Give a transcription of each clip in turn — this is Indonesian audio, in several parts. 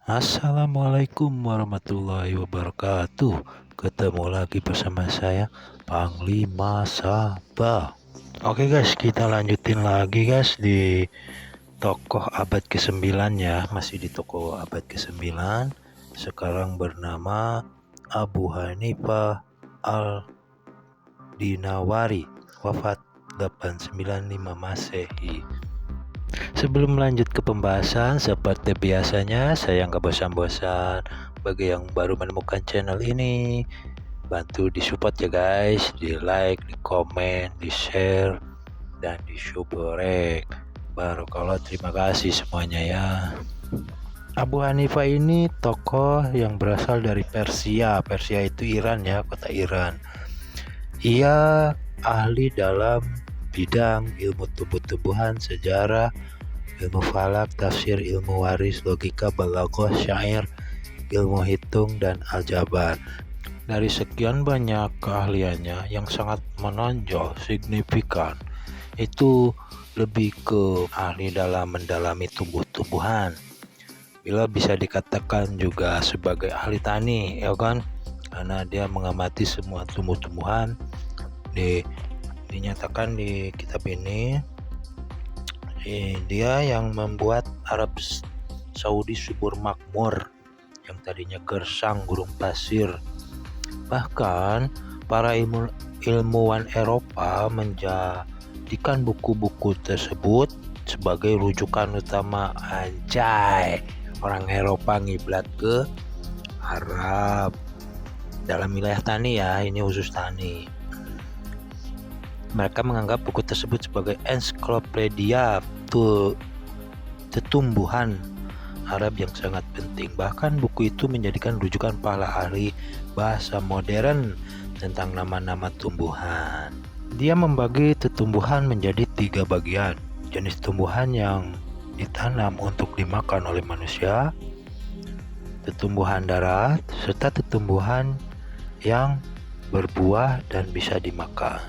Assalamualaikum warahmatullahi wabarakatuh. Ketemu lagi bersama saya Panglima Sabah. Oke guys, kita lanjutin lagi guys di tokoh abad ke-9 ya. Masih di tokoh abad ke-9. Sekarang bernama Abu Hanifah Al-Dinawari, wafat 895 Masehi. Sebelum lanjut ke pembahasan, seperti biasanya saya nggak bosan-bosan. Bagi yang baru menemukan channel ini, bantu di-support ya guys, di like, di komen, di share, dan di subscribe. Barakallah, terima kasih semuanya ya. Abu Hanifah ini tokoh yang berasal dari Persia. Persia itu Iran ya, kota Iran. Ia ahli dalam bidang ilmu tumbuh-tumbuhan, sejarah, ilmu falak, tafsir, ilmu waris, logika, balaghah, syair, ilmu hitung, dan aljabar. Dari sekian banyak keahliannya yang sangat menonjol, signifikan, itu lebih ke ahli dalam mendalami tumbuh-tumbuhan. Bila bisa dikatakan juga sebagai ahli tani, ya kan? Karena dia mengamati semua tumbuh-tumbuhan. Dinyatakan di kitab ini, dia yang membuat Arab Saudi subur makmur yang tadinya gersang gurun pasir. Bahkan para ilmuwan Eropa menjadikan buku-buku tersebut sebagai rujukan utama. Anjay, orang Eropa ngiblat ke Arab dalam wilayah tani ya, ini khusus tani. Mereka menganggap buku tersebut sebagai ensiklopedia tumbuhan Arab yang sangat penting. Bahkan buku itu menjadikan rujukan para ahli bahasa modern tentang nama-nama tumbuhan. Dia membagi tumbuhan menjadi 3 bagian. Jenis tumbuhan yang ditanam untuk dimakan oleh manusia, tumbuhan darat, serta tumbuhan yang berbuah dan bisa dimakan.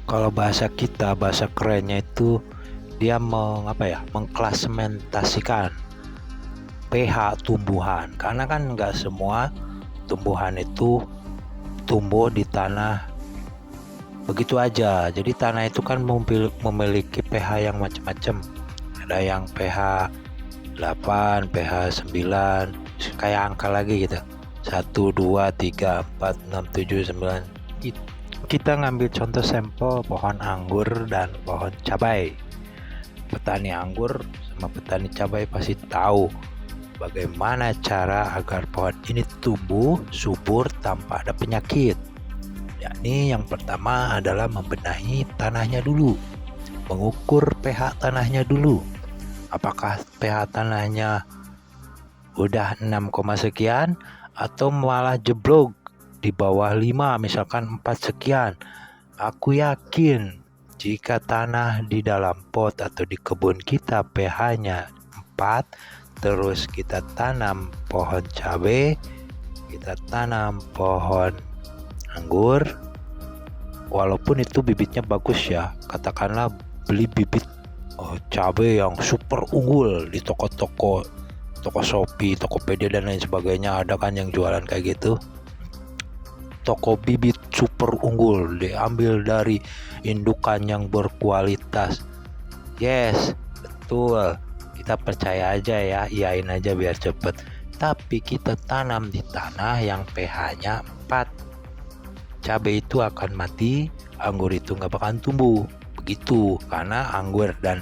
Kalau bahasa kita, bahasa kerennya itu dia mengklasifikasikan pH tumbuhan, karena kan nggak semua tumbuhan itu tumbuh di tanah begitu aja. Jadi tanah itu kan memiliki pH yang macam-macam. Ada yang pH 8, pH 9, kayak angka lagi gitu. 1, 2, 3, 4, 6, 7, 9. Kita ngambil contoh sampel pohon anggur dan pohon cabai. Petani anggur sama petani cabai pasti tahu bagaimana cara agar pohon ini tumbuh subur tanpa ada penyakit. Yakni yang pertama adalah membenahi tanahnya dulu, mengukur pH tanahnya dulu. Apakah pH tanahnya udah 6, sekian atau malah jeblok di bawah 5, misalkan 4 sekian. Aku yakin jika tanah di dalam pot atau di kebun kita pH-nya 4, terus kita tanam pohon cabai, kita tanam pohon anggur, walaupun itu bibitnya bagus ya, katakanlah beli bibit cabai yang super unggul di toko Shopee, Tokopedia dan lain sebagainya, ada kan yang jualan kayak gitu. Toko bibit super unggul diambil dari indukan yang berkualitas. Yes, betul. Kita percaya aja ya, iyain aja biar cepet. Tapi kita tanam di tanah yang pH-nya 4. Cabai itu akan mati, anggur itu nggak bakalan tumbuh. Begitu, karena anggur dan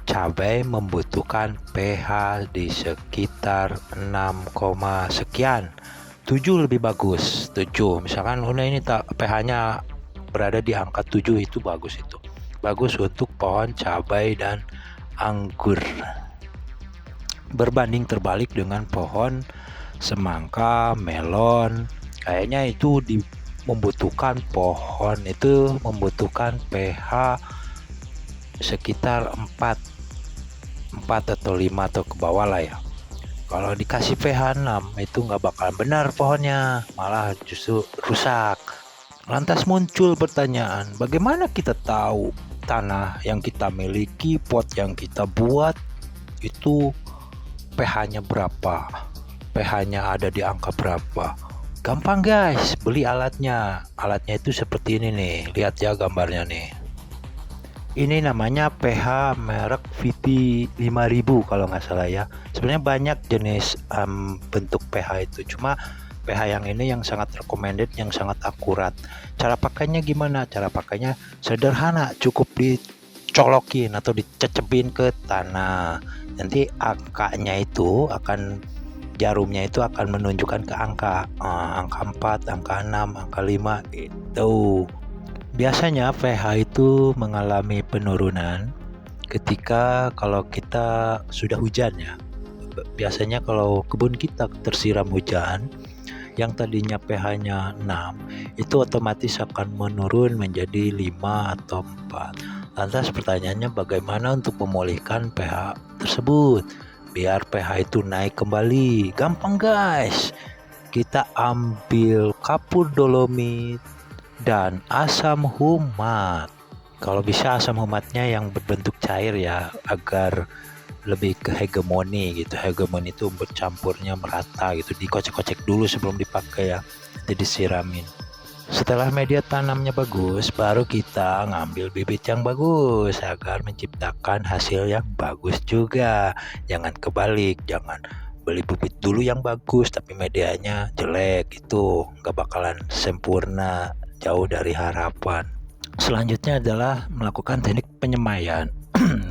cabai membutuhkan pH di sekitar 6, sekian. 7 lebih bagus. 7 misalkan ini pH-nya berada di angka 7, itu bagus. Itu bagus untuk pohon cabai dan anggur. Berbanding terbalik dengan pohon semangka, melon, kayaknya itu pohon itu membutuhkan pH sekitar 4 atau 5 atau ke bawah lah ya. Kalau dikasih pH 6 itu nggak bakalan benar pohonnya, malah justru rusak. Lantas muncul pertanyaan, bagaimana kita tahu tanah yang kita miliki, pot yang kita buat itu pH-nya berapa, pH-nya ada di angka berapa. Gampang guys, beli alatnya. Alatnya itu seperti ini nih, lihat ya gambarnya nih. Ini namanya pH merek VT 5000 kalau nggak salah ya. Sebenarnya banyak jenis bentuk pH itu, cuma pH yang ini yang sangat recommended, yang sangat akurat. Cara pakainya gimana? Cara pakainya sederhana, cukup dicolokin atau dicecepin ke tanah. Nanti angkanya itu akan, jarumnya itu akan menunjukkan ke angka 4, angka 6, angka 5 itu. Biasanya pH itu mengalami penurunan ketika kalau kita sudah hujan ya. Biasanya kalau kebun kita tersiram hujan, yang tadinya pH-nya 6 itu otomatis akan menurun menjadi 5 atau 4. Lantas pertanyaannya, bagaimana untuk memulihkan pH tersebut biar pH itu naik kembali? Gampang guys, kita ambil kapur dolomit dan asam humat. Kalau bisa asam humatnya yang berbentuk cair ya, agar lebih ke hegemoni gitu. Hegemoni itu bercampurnya merata gitu, dikocek-kocek dulu sebelum dipakai ya, nanti disiramin. Setelah media tanamnya bagus, baru kita ngambil bibit yang bagus agar menciptakan hasil yang bagus juga. Jangan kebalik, jangan beli bibit dulu yang bagus tapi medianya jelek, itu nggak bakalan sempurna, jauh dari harapan. Selanjutnya adalah melakukan teknik penyemaian.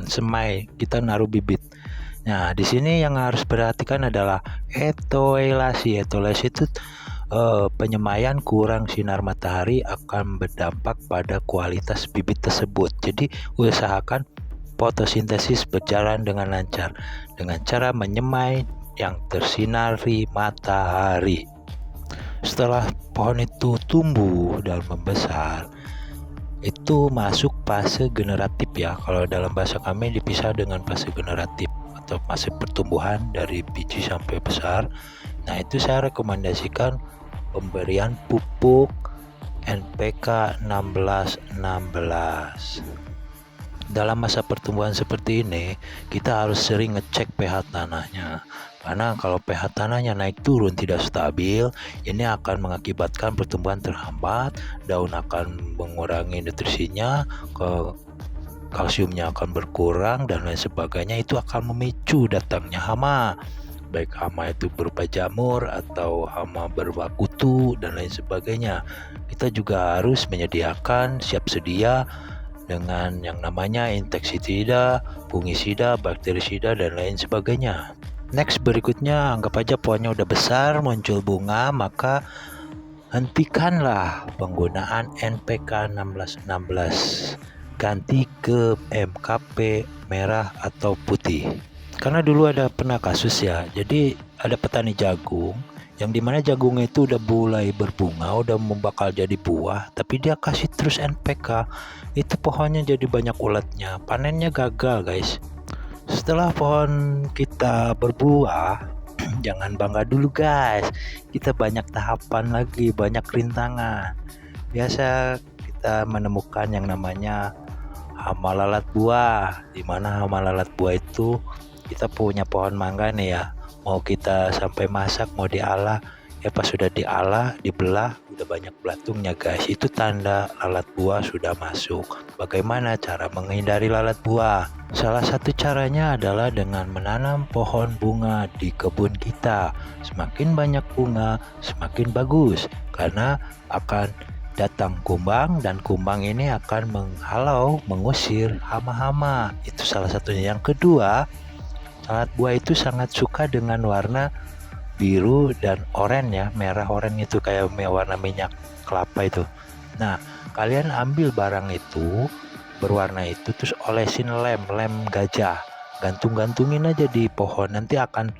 Semai, kita naruh bibit. Nah, di sini yang harus perhatikan adalah etoilasi. Etoilasi itu penyemaian kurang sinar matahari akan berdampak pada kualitas bibit tersebut. Jadi usahakan fotosintesis berjalan dengan lancar dengan cara menyemai yang tersinari matahari. Setelah pohon itu tumbuh dan membesar, itu masuk fase generatif ya. Kalau dalam bahasa kami dipisah dengan fase generatif atau fase pertumbuhan dari biji sampai besar. Nah, itu saya rekomendasikan pemberian pupuk NPK 1616. Dalam masa pertumbuhan seperti ini, kita harus sering ngecek pH tanahnya. Karena kalau pH tanahnya naik turun tidak stabil, ini akan mengakibatkan pertumbuhan terhambat, daun akan mengurangi nutrisinya, kalsiumnya akan berkurang dan lain sebagainya. Itu akan memicu datangnya hama, baik hama itu berupa jamur atau hama berupa kutu dan lain sebagainya. Kita juga harus menyediakan siap sedia dengan yang namanya insektisida, fungisida, bakterisida dan lain sebagainya. Next, berikutnya, anggap aja pohonnya udah besar, muncul bunga, maka hentikanlah penggunaan NPK 1616. Ganti ke MKP merah atau putih. Karena dulu pernah kasus ya, jadi ada petani jagung yang dimana jagungnya itu udah mulai berbunga, udah bakal jadi buah, tapi dia kasih terus NPK, itu pohonnya jadi banyak ulatnya, panennya gagal guys. Setelah pohon kita berbuah, jangan bangga dulu guys, kita banyak tahapan lagi, banyak rintangan. Biasa kita menemukan yang namanya hama lalat buah, dimana hama lalat buah itu, kita punya pohon mangga nih ya, mau kita sampai masak, mau diolah, ya pas sudah diolah, dibelah, udah banyak belatungnya guys, itu tanda lalat buah sudah masuk. Bagaimana cara menghindari lalat buah? Salah satu caranya adalah dengan menanam pohon bunga di kebun kita. Semakin banyak bunga, semakin bagus, karena akan datang kumbang, dan kumbang ini akan mengusir hama-hama. Itu salah satunya. Yang kedua, lalat buah itu sangat suka dengan warna biru dan oranye ya, merah oranye itu kayak warna minyak kelapa itu. Nah, kalian ambil barang itu berwarna itu, terus olesin lem gajah, gantung-gantungin aja di pohon, nanti akan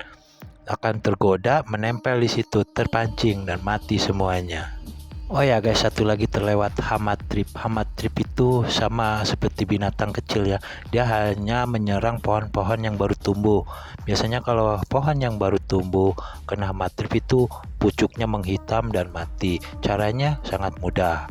tergoda, menempel di situ, terpancing dan mati semuanya. Oh ya guys, satu lagi terlewat, hama trip. Hama trip itu sama seperti binatang kecil ya. Dia hanya menyerang pohon-pohon yang baru tumbuh. Biasanya kalau pohon yang baru tumbuh kena hama trip itu pucuknya menghitam dan mati. Caranya sangat mudah.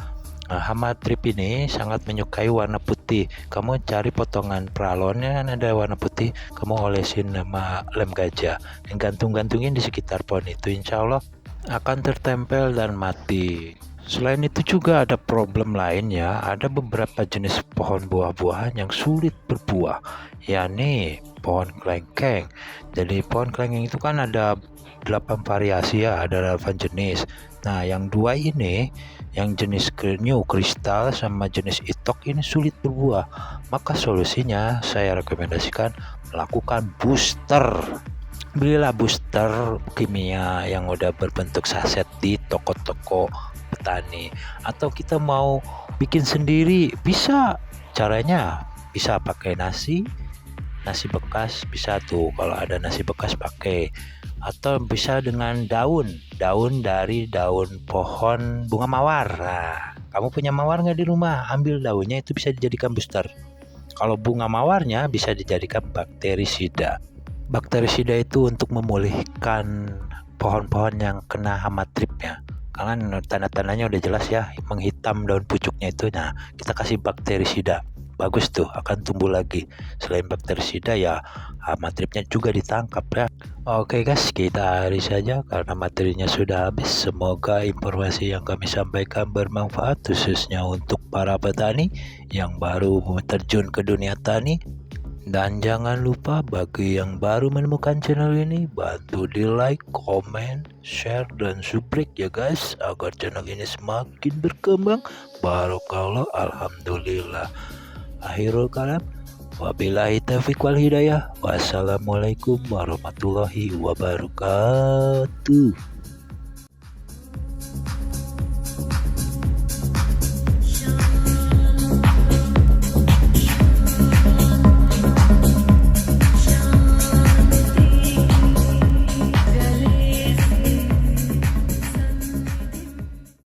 Nah, hama trip ini sangat menyukai warna putih. Kamu cari potongan pralonnya kan ada warna putih, kamu olesin sama lem gajah dan gantung-gantungin di sekitar pohon itu, insya Allah akan tertempel dan mati. Selain itu juga ada problem lain ya, ada beberapa jenis pohon buah-buahan yang sulit berbuah, yakni pohon kelengkeng. Jadi pohon kelengkeng itu kan ada 8 variasi ya, ada 8 jenis. Nah, yang dua ini, yang jenis new kristal sama jenis itok ini sulit berbuah. Maka solusinya saya rekomendasikan melakukan booster. Belilah booster kimia yang udah berbentuk saset di toko-toko petani, atau kita mau bikin sendiri bisa. Caranya bisa pakai nasi bekas, bisa tuh kalau ada nasi bekas pakai, atau bisa dengan daun dari daun pohon bunga mawar. Nah, kamu punya mawar nggak di rumah, ambil daunnya, itu bisa dijadikan booster. Kalau bunga mawarnya bisa dijadikan bakterisida. Bakterisida itu untuk memulihkan pohon-pohon yang kena hama tripnya. Karena tanda-tandanya udah jelas ya, menghitam daun pucuknya itu. Nah, kita kasih bakterisida, bagus tuh, akan tumbuh lagi. Selain bakterisida ya, hama tripnya juga ditangkap ya. Oke guys, kita akhiri saja karena materinya sudah habis. Semoga informasi yang kami sampaikan bermanfaat, khususnya untuk para petani yang baru terjun ke dunia tani. Dan jangan lupa bagi yang baru menemukan channel ini, bantu di like, komen, share, dan subscribe ya guys, agar channel ini semakin berkembang. Barokallah, alhamdulillah. Akhirul kalam, wabillahi taufiq wal hidayah. Wassalamualaikum warahmatullahi wabarakatuh.